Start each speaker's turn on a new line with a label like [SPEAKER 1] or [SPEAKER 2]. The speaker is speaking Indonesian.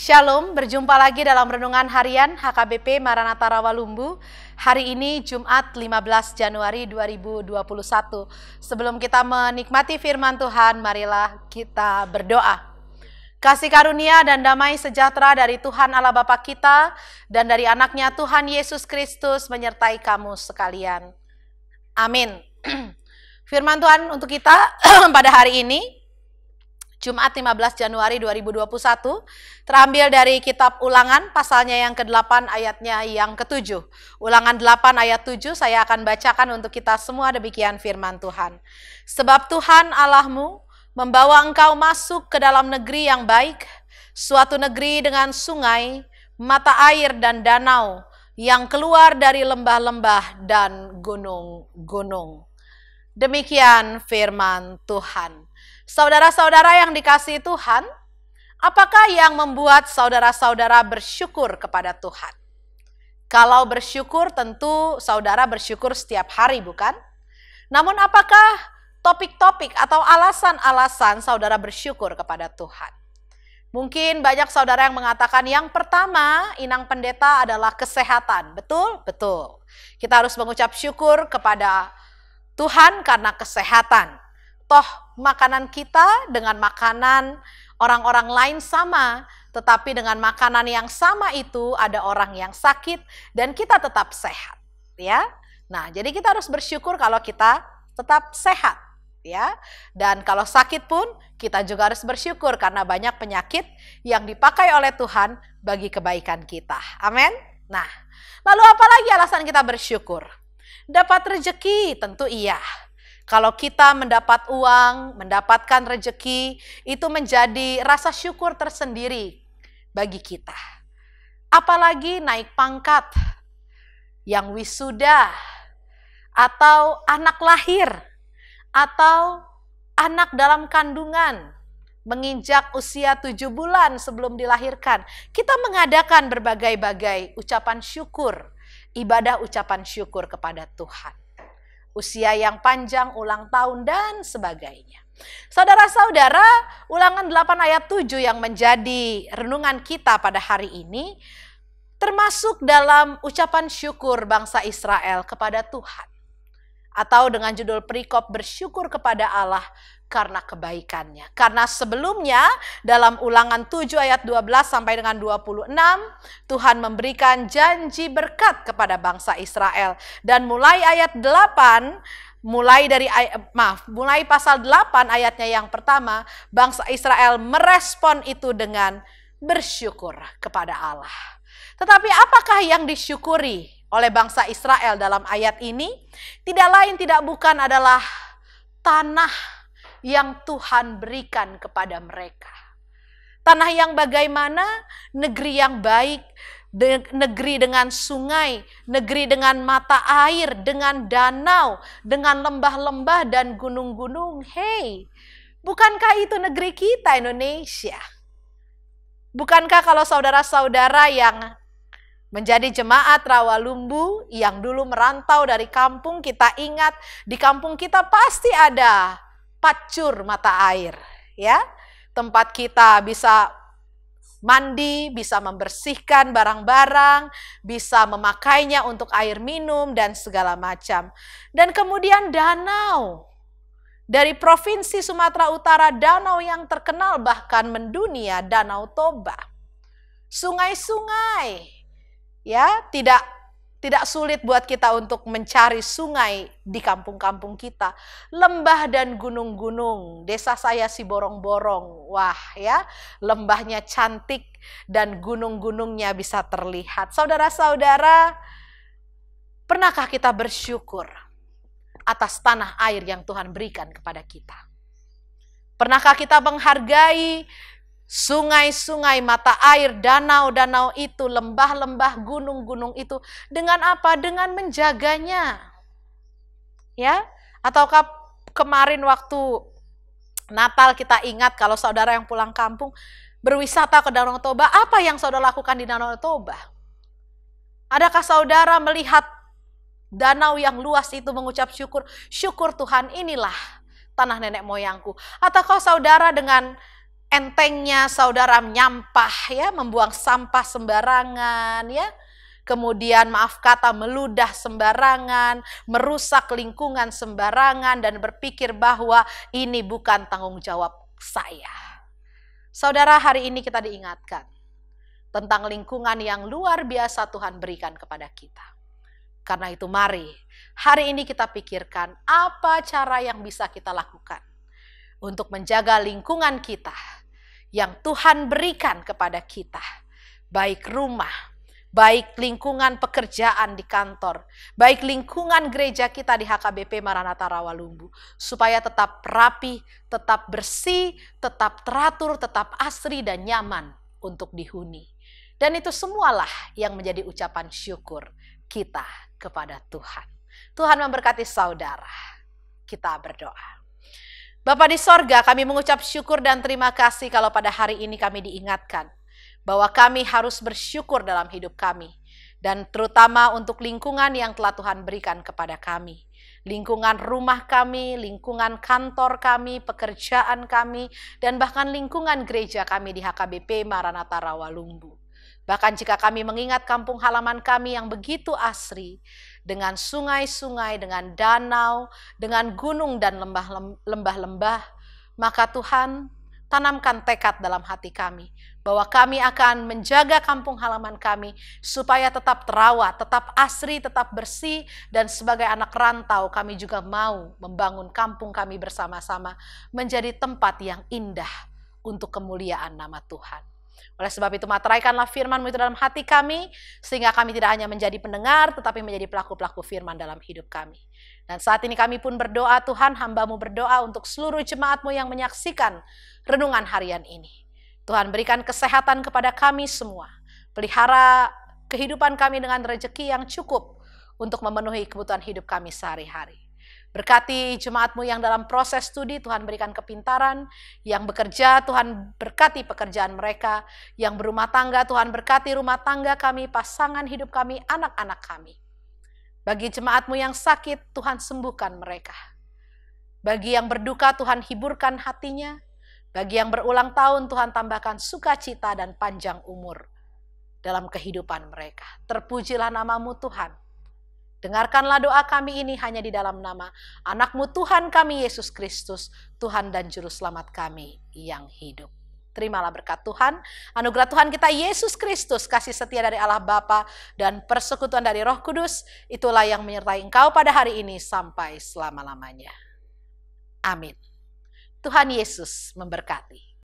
[SPEAKER 1] Shalom, berjumpa lagi dalam Renungan Harian HKBP Maranatha Rawalumbu. Hari ini Jumat 15 Januari 2021. Sebelum kita menikmati firman Tuhan, marilah kita berdoa. Kasih karunia dan damai sejahtera dari Tuhan Allah Bapa kita dan dari anaknya Tuhan Yesus Kristus menyertai kamu sekalian. Amin. Firman Tuhan untuk kita pada hari ini, Jumat 15 Januari 2021, terambil dari kitab Ulangan pasalnya yang ke-8 ayatnya yang ke-7. Ulangan 8 ayat 7 saya akan bacakan untuk kita semua, demikian firman Tuhan. Sebab Tuhan Allahmu membawa engkau masuk ke dalam negeri yang baik, suatu negeri dengan sungai, mata air dan danau, yang keluar dari lembah-lembah dan gunung-gunung. Demikian firman Tuhan. Saudara-saudara yang dikasihi Tuhan, apakah yang membuat saudara-saudara bersyukur kepada Tuhan? Kalau bersyukur tentu saudara bersyukur setiap hari, bukan? Namun apakah topik-topik atau alasan-alasan saudara bersyukur kepada Tuhan? Mungkin banyak saudara yang mengatakan yang pertama, inang pendeta, adalah kesehatan. Betul? Betul. Kita harus mengucap syukur kepada Tuhan karena kesehatan. Toh makanan kita dengan makanan orang-orang lain sama, tetapi dengan makanan yang sama itu ada orang yang sakit dan kita tetap sehat, ya. Nah, jadi kita harus bersyukur kalau kita tetap sehat, ya. Dan kalau sakit pun kita juga harus bersyukur karena banyak penyakit yang dipakai oleh Tuhan bagi kebaikan kita. Amin. Nah, lalu apa lagi alasan kita bersyukur? Dapat rezeki, tentu iya. Kalau kita mendapat uang, mendapatkan rezeki, itu menjadi rasa syukur tersendiri bagi kita. Apalagi naik pangkat, yang wisuda, atau anak lahir, atau anak dalam kandungan, menginjak usia 7 bulan sebelum dilahirkan. Kita mengadakan berbagai-bagai ucapan syukur, ibadah ucapan syukur kepada Tuhan. Usia yang panjang, ulang tahun, dan sebagainya. Saudara-saudara, Ulangan 8 ayat 7 yang menjadi renungan kita pada hari ini, termasuk dalam ucapan syukur bangsa Israel kepada Tuhan. Atau dengan judul perikop, bersyukur kepada Allah karena kebaikannya. Karena sebelumnya dalam Ulangan 7 ayat 12 sampai dengan 26, Tuhan memberikan janji berkat kepada bangsa Israel. Dan mulai ayat 8, mulai pasal 8 ayatnya yang pertama, bangsa Israel merespon itu dengan bersyukur kepada Allah. Tetapi apakah yang disyukuri oleh bangsa Israel dalam ayat ini? Tidak lain tidak bukan adalah tanah yang Tuhan berikan kepada mereka. Tanah yang bagaimana? Negeri yang baik, negeri dengan sungai, negeri dengan mata air, dengan danau, dengan lembah-lembah dan gunung-gunung. Hei, bukankah itu negeri kita, Indonesia? Bukankah kalau saudara-saudara yang menjadi jemaat Rawalumbu yang dulu merantau dari kampung, kita ingat di kampung kita pasti ada pacur mata air, ya. Tempat kita bisa mandi, bisa membersihkan barang-barang, bisa memakainya untuk air minum dan segala macam. Dan kemudian danau. Dari Provinsi Sumatera Utara, danau yang terkenal bahkan mendunia, Danau Toba. Sungai-sungai. Ya, tidak sulit buat kita untuk mencari sungai di kampung-kampung kita. Lembah dan gunung-gunung. Desa saya Siborong-borong. Wah ya, lembahnya cantik dan gunung-gunungnya bisa terlihat. Saudara-saudara, pernahkah kita bersyukur atas tanah air yang Tuhan berikan kepada kita? Pernahkah kita menghargai sungai-sungai, mata air, danau-danau itu, lembah-lembah, gunung-gunung itu, dengan apa? Dengan menjaganya. Ya, ataukah kemarin waktu Natal kita ingat kalau saudara yang pulang kampung berwisata ke Danau Toba, apa yang saudara lakukan di Danau Toba? Adakah saudara melihat danau yang luas itu mengucap syukur, syukur Tuhan, inilah tanah nenek moyangku? Ataukah saudara dengan entengnya saudara menyampah ya, membuang sampah sembarangan ya. Kemudian maaf kata meludah sembarangan, merusak lingkungan sembarangan dan berpikir bahwa ini bukan tanggung jawab saya. Saudara, hari ini kita diingatkan tentang lingkungan yang luar biasa Tuhan berikan kepada kita. Karena itu mari hari ini kita pikirkan apa cara yang bisa kita lakukan untuk menjaga lingkungan kita yang Tuhan berikan kepada kita. Baik rumah, baik lingkungan pekerjaan di kantor, baik lingkungan gereja kita di HKBP Maranatha Rawalumbu. Supaya tetap rapi, tetap bersih, tetap teratur, tetap asri dan nyaman untuk dihuni. Dan itu semualah yang menjadi ucapan syukur kita kepada Tuhan. Tuhan memberkati saudara. Kita berdoa. Bapa di sorga, kami mengucap syukur dan terima kasih kalau pada hari ini kami diingatkan bahwa kami harus bersyukur dalam hidup kami. Dan terutama untuk lingkungan yang telah Tuhan berikan kepada kami. Lingkungan rumah kami, lingkungan kantor kami, pekerjaan kami, dan bahkan lingkungan gereja kami di HKBP Maranatha Rawalumbu. Bahkan jika kami mengingat kampung halaman kami yang begitu asri, dengan sungai-sungai, dengan danau, dengan gunung dan lembah-lembah, maka Tuhan tanamkan tekad dalam hati kami, bahwa kami akan menjaga kampung halaman kami, supaya tetap terawat, tetap asri, tetap bersih, dan sebagai anak rantau kami juga mau membangun kampung kami bersama-sama, menjadi tempat yang indah untuk kemuliaan nama Tuhan. Oleh sebab itu materaikanlah firman-Mu itu dalam hati kami, sehingga kami tidak hanya menjadi pendengar, tetapi menjadi pelaku-pelaku firman dalam hidup kami. Dan saat ini kami pun berdoa, Tuhan, hamba-Mu berdoa untuk seluruh jemaat-Mu yang menyaksikan renungan harian ini. Tuhan, berikan kesehatan kepada kami semua. Pelihara kehidupan kami dengan rezeki yang cukup untuk memenuhi kebutuhan hidup kami sehari-hari. Berkati jemaat-Mu yang dalam proses studi, Tuhan berikan kepintaran. Yang bekerja, Tuhan berkati pekerjaan mereka. Yang berumah tangga, Tuhan berkati rumah tangga kami, pasangan hidup kami, anak-anak kami. Bagi jemaat-Mu yang sakit, Tuhan sembuhkan mereka. Bagi yang berduka, Tuhan hiburkan hatinya. Bagi yang berulang tahun, Tuhan tambahkan sukacita dan panjang umur dalam kehidupan mereka. Terpujilah nama-Mu Tuhan. Dengarkanlah doa kami ini hanya di dalam nama anak-Mu Tuhan kami Yesus Kristus, Tuhan dan Juru Selamat kami yang hidup. Terimalah berkat Tuhan, anugerah Tuhan kita Yesus Kristus, kasih setia dari Allah Bapa dan persekutuan dari Roh Kudus, itulah yang menyertai engkau pada hari ini sampai selama-lamanya. Amin. Tuhan Yesus memberkati.